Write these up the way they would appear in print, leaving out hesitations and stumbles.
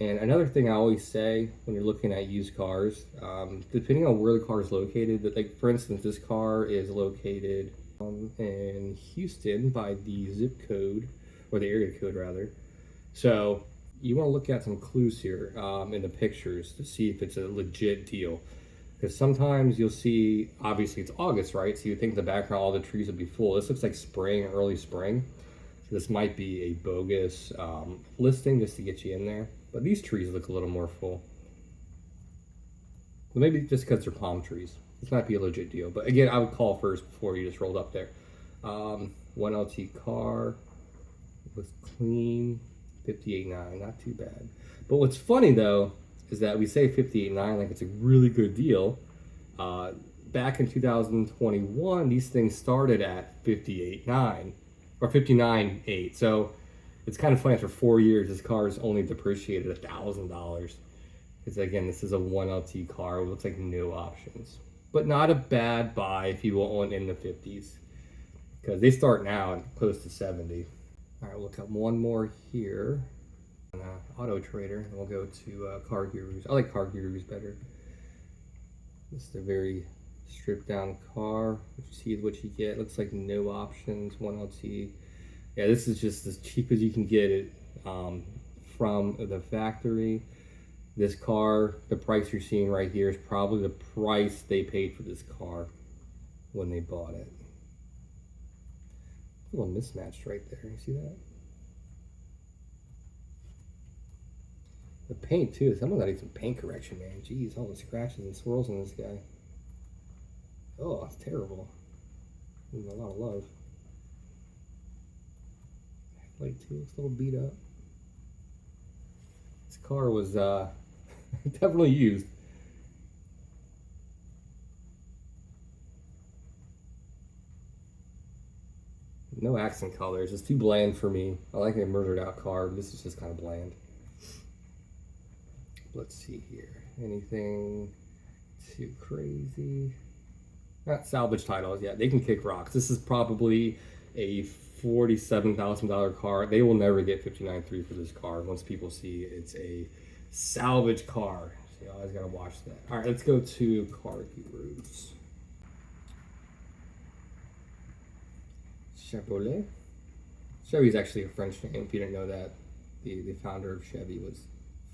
And another thing I always say when you're looking at used cars, depending on where the car is located, that like for instance, this car is located in Houston by the zip code, or the area code rather. So you want to look at some clues here in the pictures to see if it's a legit deal. Because sometimes you'll see, obviously it's August, right? So you think the background, all the trees will be full. This looks like spring, early spring. So this might be a bogus listing just to get you in there. But these trees look a little more full. Well, maybe just because they're palm trees. This might be a legit deal. But again, I would call first before you just rolled up there. 1LT car was clean, 58.9, not too bad. But what's funny though, is that we say 58.9 like it's a really good deal. Back in 2021, these things started at 58.9 or 59.8. So it's kind of funny, after 4 years, this car is only depreciated $1,000. Because again, this is a 1LT car. It looks like no options. But not a bad buy if you want one in the 50s. Because they start now at close to 70. All right, we'll look up one more here. Autotrader, and we'll go to CarGurus. I like CarGurus better. This is a very stripped down car. What you see is what you get. Looks like no options, 1LT. Yeah, this is just as cheap as you can get it from the factory. This car, the price you're seeing right here is probably the price they paid for this car when they bought it. A little mismatched right there, you see that? The paint too, someone got to do some paint correction, man. Jeez, all the scratches and swirls on this guy. Oh, it's terrible. Needs a lot of love. Headlight too, looks a little beat up. This car was definitely used. No accent colors, it's too bland for me. I like a murdered out car, but this is just kind of bland. Let's see here. Anything too crazy? Not salvage titles yet. They can kick rocks. This is probably a $47,000 car. They will never get 59.3 for this car once people see it's a salvage car. So you always gotta watch that. All right, let's go to CarGurus. Chevrolet. Chevy's actually a French name. If you didn't know that, the founder of Chevy was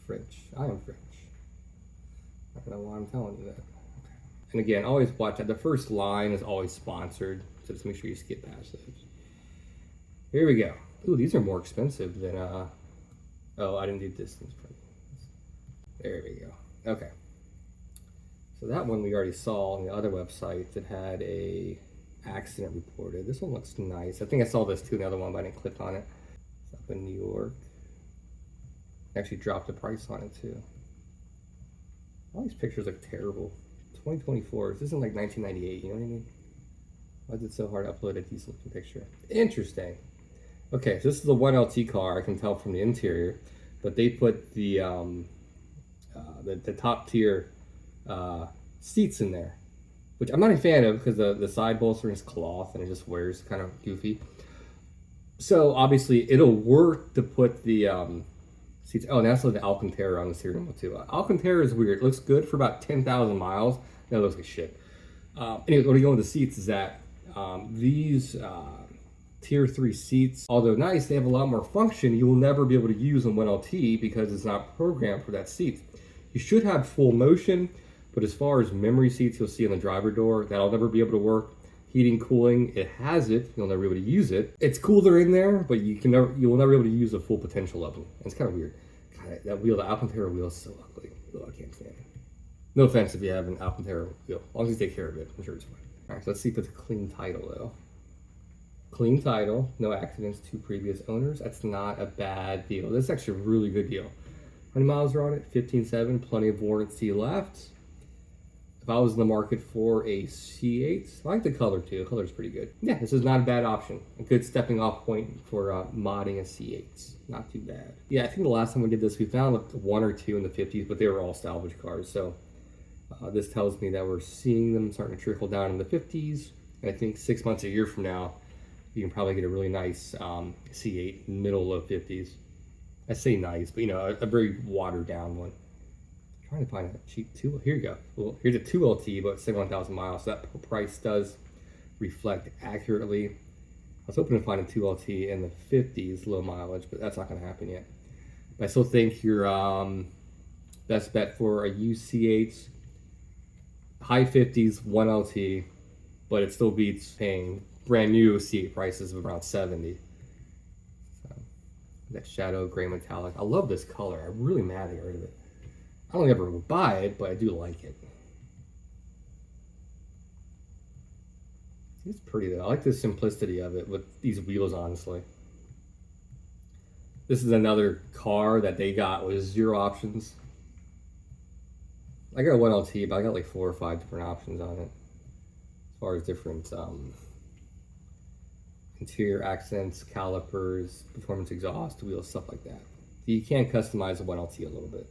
French. I am French. I don't know why I'm telling you that. Okay. And again, always watch that. The first line is always sponsored, so just make sure you skip past those. Here we go. Ooh, these are more expensive than oh, I didn't do distance. There we go. Okay. So that one we already saw on the other website that had a accident reported. This one looks nice. I think I saw this too, another one, but I didn't click on it. It's up in New York. Actually dropped the price on it too. All these pictures look terrible. 2024. This isn't like 1998, you know what I mean? Why is it so hard to upload a decent looking picture? Interesting. Okay, so this is a 1LT car, I can tell from the interior, but they put the top tier seats in there, which I'm not a fan of because the side bolster is cloth and it just wears kind of goofy. So obviously it'll work to put the seats. Oh, and also the Alcantara on the steering wheel too. Alcantara is weird. It looks good for about 10,000 miles. Now it looks like shit. Anyways, what we go with the seats is that these Tier 3 seats, although nice, they have a lot more function. You will never be able to use on 1LT because it's not programmed for that seat. You should have full motion, but as far as memory seats, you'll see on the driver door, that'll never be able to work. Heating, cooling, it has it. You'll never be able to use it. It's cooler in there, but you will never be able to use the full potential of them. And it's kind of weird. God, that wheel, the Alcantara wheel is so ugly. Oh, I can't stand it. No offense if you have an Alcantara wheel. As long as you take care of it, I'm sure it's fine. All right, so let's see if it's a clean title though. Clean title, no accidents, 2 previous owners. That's not a bad deal. That's actually a really good deal. How many miles are on it? 15.7, plenty of warranty left. If I was in the market for a C8'S, I like the color too. The color's pretty good. Yeah, this is not a bad option. A good stepping off point for modding a C8'S. Not too bad. Yeah, I think the last time we did this, we found like 1 or 2 in the 50s, but they were all salvage cars. So this tells me that we're seeing them starting to trickle down in the 50s. And I think 6 months, a year from now, you can probably get a really nice C8 middle of 50s. I say nice, but you know, a very watered down one. I'm trying to find a cheap 2. Here you go. Well, here's a 2LT, but it's 71,000 miles. So that price does reflect accurately. I was hoping to find a 2LT in the 50s, low mileage, but that's not going to happen yet. But I still think your best bet for a UC8, high 50s, 1LT, but it still beats paying brand new C8 prices of around 70. So, that shadow gray metallic. I love this color. I'm really mad to get rid of it. I don't ever would buy it, but I do like it. It's pretty though. I like the simplicity of it with these wheels, honestly. This is another car that they got with 0 options. I got a 1LT, but I got like 4 or 5 different options on it. As far as different interior accents, calipers, performance exhaust, wheels, stuff like that. So you can customize a 1LT a little bit.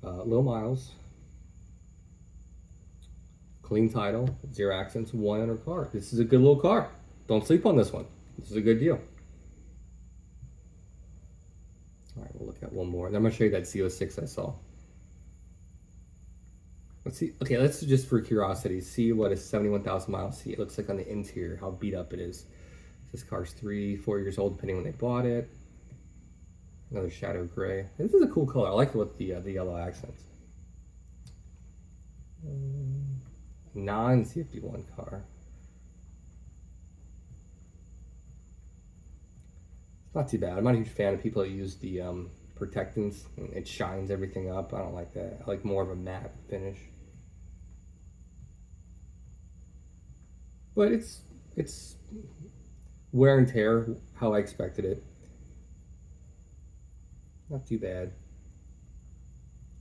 Low miles, clean title, 0 accents, 1 owner car. This is a good little car. Don't sleep on this one. This is a good deal. All right, we'll look at one more. And I'm gonna show you that C8'S I saw. Let's see. Okay, let's just for curiosity see what a 71,000 mile C8 looks like on the interior. How beat up it is. This car's 3-4 years old, depending when they bought it. Another shadow gray. This is a cool color. I like it with the yellow accents. Non-C51 car. It's not too bad. I'm not a huge fan of people that use the protectants. It shines everything up. I don't like that. I like more of a matte finish. But it's wear and tear how I expected it. Not too bad.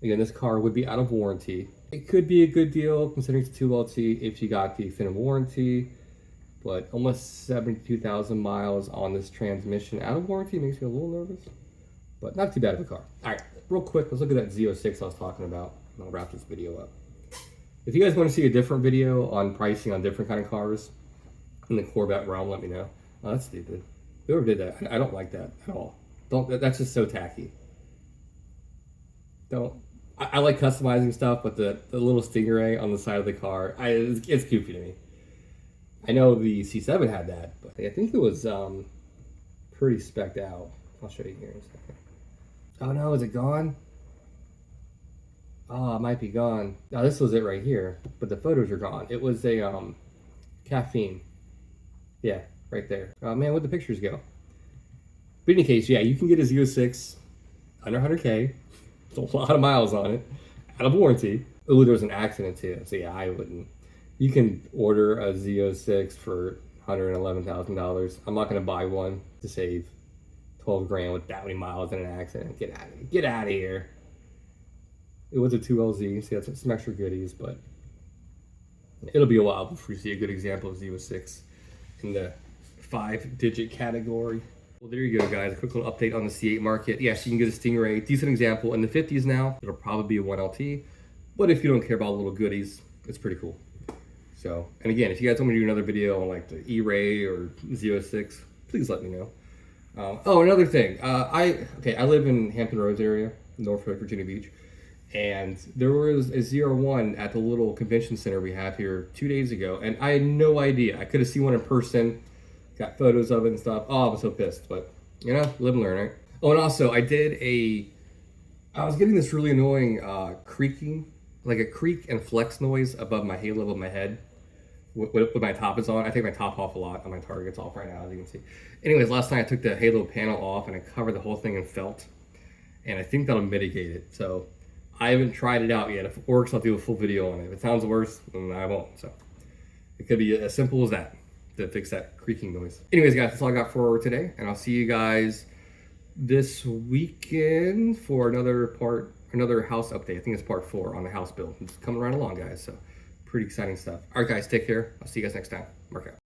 Again, this car would be out of warranty. It could be a good deal considering it's a 2LT if you got the extended warranty, but almost 72,000 miles on this transmission out of warranty makes me a little nervous, but not too bad of a car. All right, real quick, let's look at that Z06 I was talking about, and I'll wrap this video up. If you guys want to see a different video on pricing on different kind of cars in the Corvette realm, let me know. Oh, that's stupid. Whoever did that, I don't like that at all. That's just so tacky. I like customizing stuff, but the little stingray on the side of the car, it's goofy to me. I know the C7 had that, but I think it was pretty specced out. I'll show you here in a second. Oh no, is it gone? Oh, it might be gone. Now this was it right here, but the photos are gone. It was a caffeine. Yeah, right there. Oh man, where'd the pictures go? But in any case, yeah, you can get a Z06 under 100K. There's a lot of miles on it, out of warranty. Oh, there was an accident too, so yeah, I wouldn't. You can order a Z06 for $111,000. I'm not gonna buy one to save 12 grand with that many miles in an accident. Get out of here. It was a 2LZ, so that's some extra goodies, but it'll be a while before you see a good example of Z06 in the 5-digit category. Well, there you go, guys. A quick little update on the C8 market. Yes, you can get a Stingray. Decent example in the 50s now. It'll probably be a 1LT. But if you don't care about little goodies, it's pretty cool. So, and again, if you guys want me to do another video on like the E-Ray or Z06, please let me know. Oh, another thing. I live in Hampton Roads area, Norfolk, Virginia Beach. And there was a Z01 at the little convention center we have here 2 days ago. And I had no idea. I could have seen one in person. Got photos of it and stuff. Oh, I was so pissed, but you know, live and learn, right? Oh, and also I was getting this really annoying creaking, like a creak and flex noise above my halo of my head when my top is on. I take my top off a lot on my Target's off right now, as you can see. Anyways, last night I took the halo panel off and I covered the whole thing in felt, and I think that'll mitigate it. So I haven't tried it out yet. If it works, I'll do a full video on it. If it sounds worse, then I won't. So it could be as simple as that to fix that creaking noise. Anyways, guys, that's all I got for today, and I'll see you guys this weekend for another house update. I think it's part 4 on the house build. It's coming right along, guys, so pretty exciting stuff. All right, guys, take care. I'll see you guys next time. Mark out.